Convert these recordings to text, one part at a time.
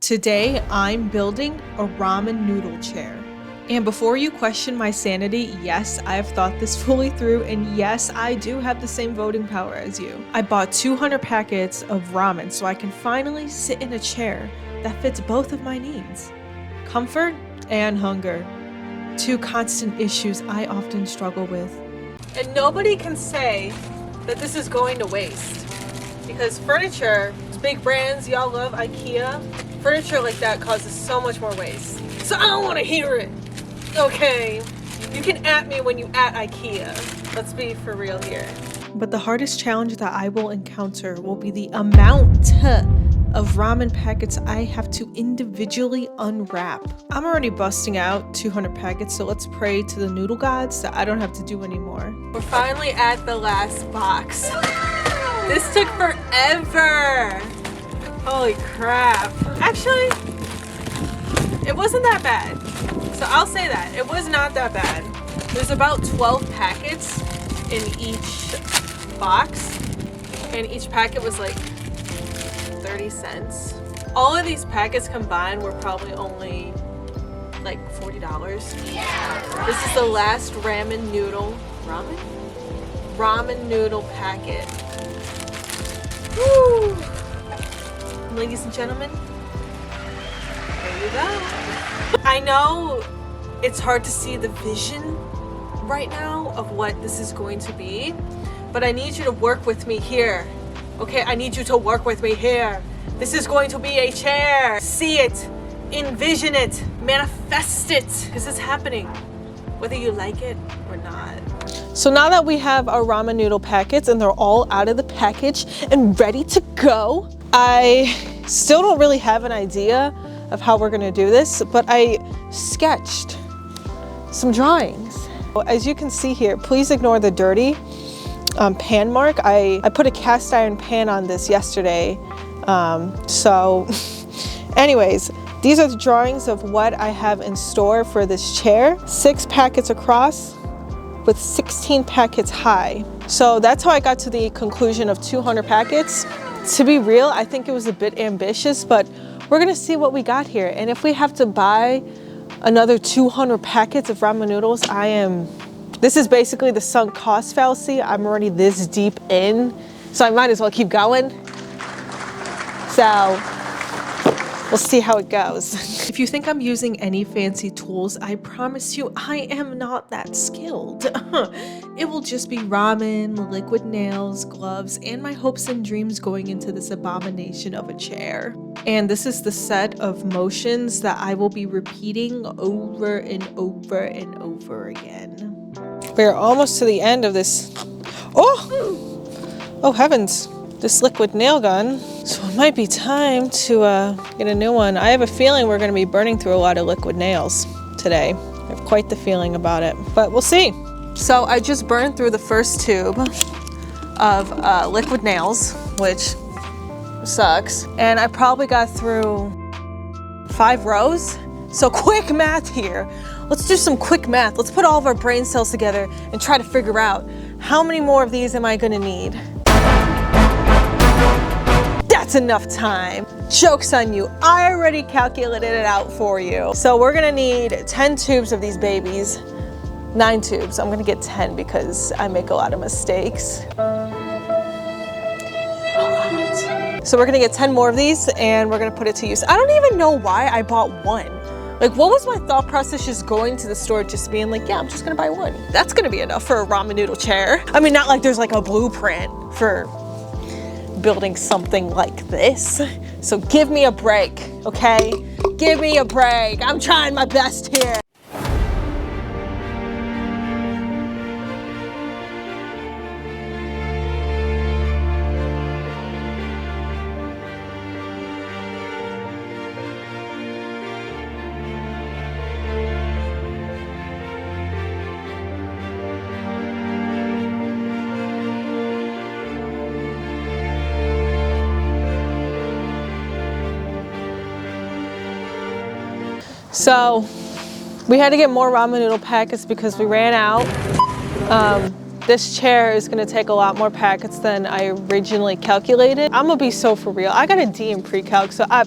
Today, I'm building a ramen noodle chair. And before you question my sanity, yes, I have thought this fully through, and yes, I do have the same voting power as you. I bought 200 packets of ramen so I can finally sit in a chair that fits both of my needs. Comfort and hunger. Two constant issues I often struggle with. And nobody can say that this is going to waste. Because furniture, big brands, y'all love IKEA. Furniture like that causes so much more waste. So I don't want to hear it. Okay, you can at me when you at IKEA. Let's be for real here. But the hardest challenge that I will encounter will be the amount of ramen packets I have to individually unwrap. I'm already busting out 200 packets, so let's pray to the noodle gods that I don't have to do anymore. We're finally at the last box. This took forever. Holy crap. Actually, it wasn't that bad. So I'll say that. It was not that bad. There's about 12 packets in each box. And each packet was like 30 cents. All of these packets combined were probably only like $40. Yeah, this is the last ramen noodle packet. Woo! Ladies and gentlemen, there you go. I know it's hard to see the vision right now of what this is going to be, but I need you to work with me here. Okay, I need you to work with me here. This is going to be a chair. See it, envision it, manifest it, because it's happening, whether you like it or not. So now that we have our ramen noodle packets and they're all out of the package and ready to go, I still don't really have an idea of how we're gonna do this, but I sketched some drawings. As you can see here, please ignore the dirty pan mark. I put a cast iron pan on this yesterday. So anyways, these are the drawings of what I have in store for this chair. 6 packets across with 16 packets high. So that's how I got to the conclusion of 200 packets. To be real, I think it was a bit ambitious, but we're gonna see what we got here. And if we have to buy another 200 packets of ramen noodles, this is basically the sunk cost fallacy. I'm already this deep in, so I might as well keep going. So we'll see how it goes. If you think I'm using any fancy tools, I promise you I am not that skilled. It will just be ramen, liquid nails, gloves, and my hopes and dreams going into this abomination of a chair. And this is the set of motions that I will be repeating over and over and over again. We're almost to the end of this. Oh heavens. This liquid nail gun. So it might be time to get a new one. I have a feeling we're going to be burning through a lot of liquid nails today. I have quite the feeling about it, but we'll see. So I just burned through the first tube of liquid nails, which sucks. And I probably got through 5 rows. So quick math here. Let's do some quick math. Let's put all of our brain cells together and try to figure out how many more of these am I going to need. That's enough time. Joke's on you. I already calculated it out for you. So we're gonna need 10 tubes of these babies. 9 tubes. I'm gonna get 10 because I make a lot of mistakes. So we're gonna get 10 more of these and we're gonna put it to use. I don't even know why I bought one. Like, what was my thought process just going to the store, just being like, yeah, I'm just gonna buy one. That's gonna be enough for a ramen noodle chair. I mean, not like there's like a blueprint for building something like this. So give me a break, okay? Give me a break. I'm trying my best here. So we had to get more ramen noodle packets because we ran out. This chair is gonna take a lot more packets than I originally calculated. I'm gonna be so for real. I got a D in pre-calc, so I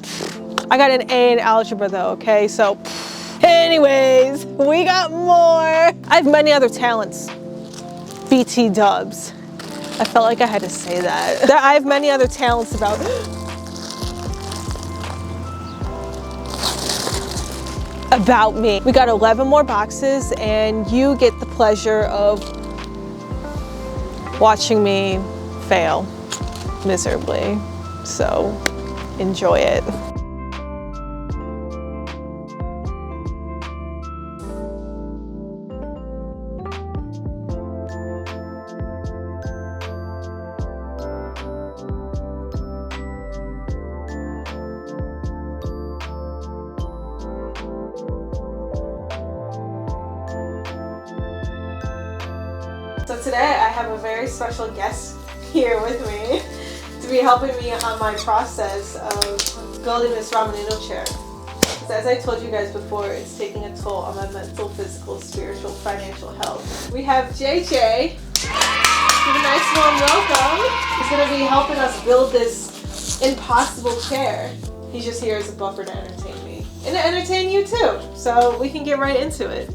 I got an A in algebra though, okay? So, anyways, we got more. I have many other talents. BT dubs. I felt like I had to say that. I have many other talents about me. We got 11 more boxes and you get the pleasure of watching me fail miserably. So enjoy it. So today I have a very special guest here with me to be helping me on my process of building this ramen noodle chair. Because as I told you guys before, it's taking a toll on my mental, physical, spiritual, financial health. We have JJ. Give a nice warm welcome. He's going to be helping us build this impossible chair. He's just here as a buffer to entertain me. And to entertain you too. So we can get right into it.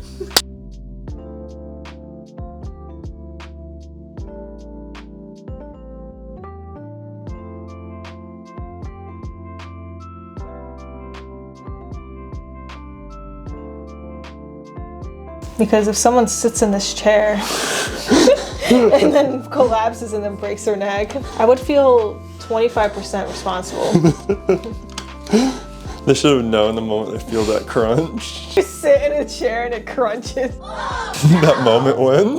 Because if someone sits in this chair and then collapses and then breaks their neck, I would feel 25% responsible. They should have known the moment they feel that crunch. You sit in a chair and it crunches. That moment when?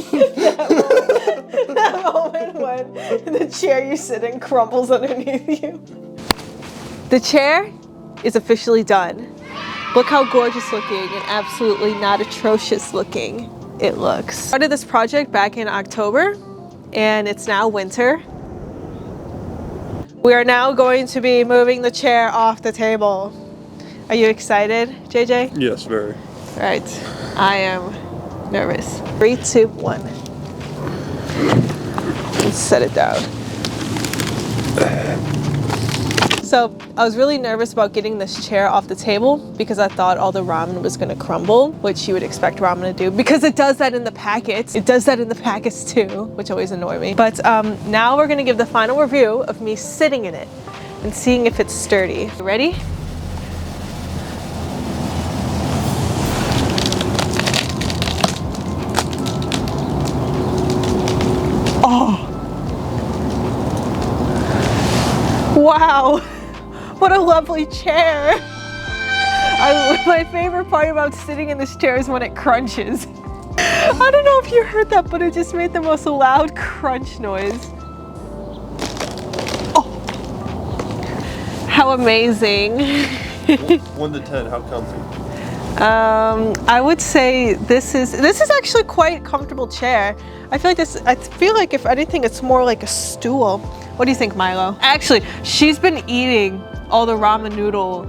that moment when the chair you sit in crumbles underneath you. The chair is officially done. Look how gorgeous looking and absolutely not atrocious looking it looks. I started this project back in October and it's now winter. We are now going to be moving the chair off the table. Are you excited, JJ? Yes, very. All right, I am nervous. 3, 2, 1. Let's set it down. So I was really nervous about getting this chair off the table because I thought all the ramen was gonna crumble, which you would expect ramen to do because it does that in the packets. It does that in the packets too, which always annoy me. But now we're gonna give the final review of me sitting in it and seeing if it's sturdy. Ready? Oh! Wow! What a lovely chair. My favorite part about sitting in this chair is when it crunches. I don't know if you heard that, but it just made the most loud crunch noise. Oh, how amazing. 1 to 10, how comfy? I would say this is actually quite a comfortable chair. I feel like if anything, it's more like a stool. What do you think, Milo? Actually, she's been eating all the ramen noodle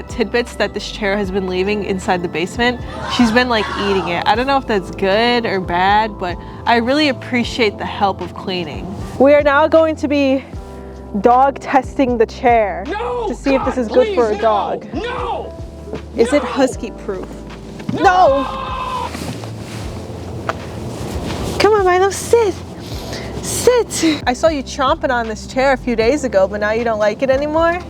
tidbits that this chair has been leaving inside the basement. She's been like eating it. I don't know if that's good or bad, but I really appreciate the help of cleaning. We are now going to be dog testing the chair to see if this is good for a dog. No! Is it husky proof? No! Come on, Milo, sit. Sit. I saw you chomping on this chair a few days ago, but now you don't like it anymore?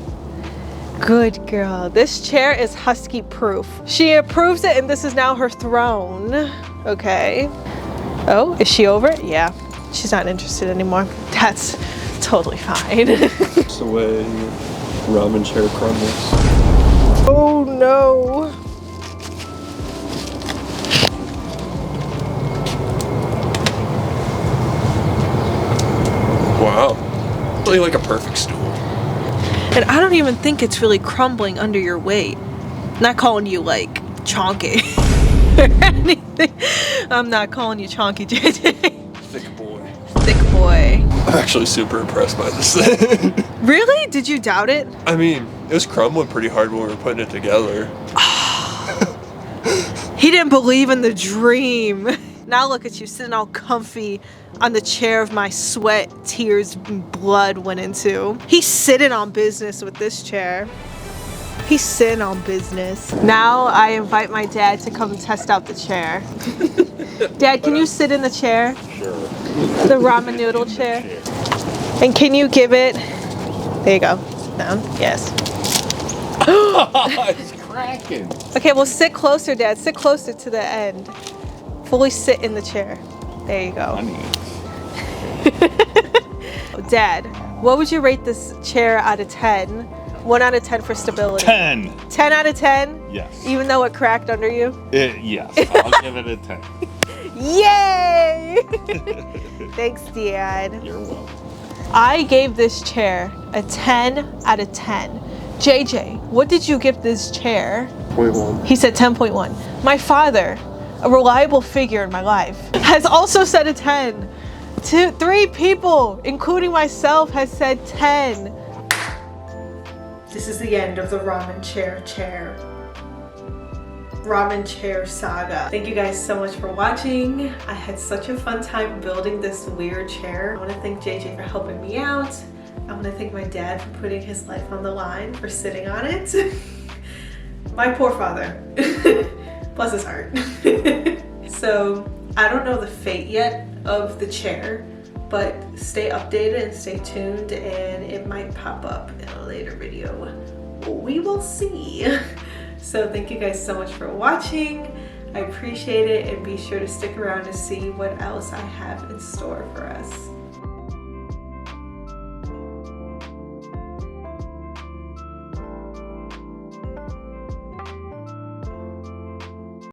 Good girl. This chair is husky proof. She approves it and this is now her throne. Okay. Oh, is she over it? Yeah. She's not interested anymore. That's totally fine. It's the way ramen chair crumbles. Oh no. Wow. Really like a perfect stool. And I don't even think it's really crumbling under your weight. Not calling you like chonky or anything. I'm not calling you chonky, JJ. Thick boy. Thick boy. I'm actually super impressed by this thing. Really? Did you doubt it? I mean, it was crumbling pretty hard when we were putting it together. He didn't believe in the dream. Now look at you sitting all comfy on the chair of my sweat, tears, and blood went into. He's sitting on business with this chair. He's sitting on business. Now I invite my dad to come test out the chair. Dad, can you sit in the chair? Sure. The ramen noodle chair. And can you give it? There you go. Sit down. Yes. It's cracking. Okay, well sit closer, Dad. Sit closer to the end. Fully sit in the chair. There you go. Dad, what would you rate this chair out of 10? 1 out of 10 for stability. 10. 10 out of 10? Yes. Even though it cracked under you? Yes. I'll give it a 10. Yay! Thanks, Dad. You're welcome. I gave this chair a 10 out of 10. JJ, what did you give this chair? 0.1. He said 10.1. My father, a reliable figure in my life, has also said a 10. 3 people, including myself, has said 10. This is the end of the ramen chair saga. Thank you guys so much for watching. I had such a fun time building this weird chair. I want to thank JJ for helping me out. I want to thank my dad for putting his life on the line, for sitting on it. My poor father. Bless his heart. So I don't know the fate yet of the chair, but stay updated and stay tuned, and it might pop up in a later video. We will see. So thank you guys so much for watching. I appreciate it, and be sure to stick around to see what else I have in store for us.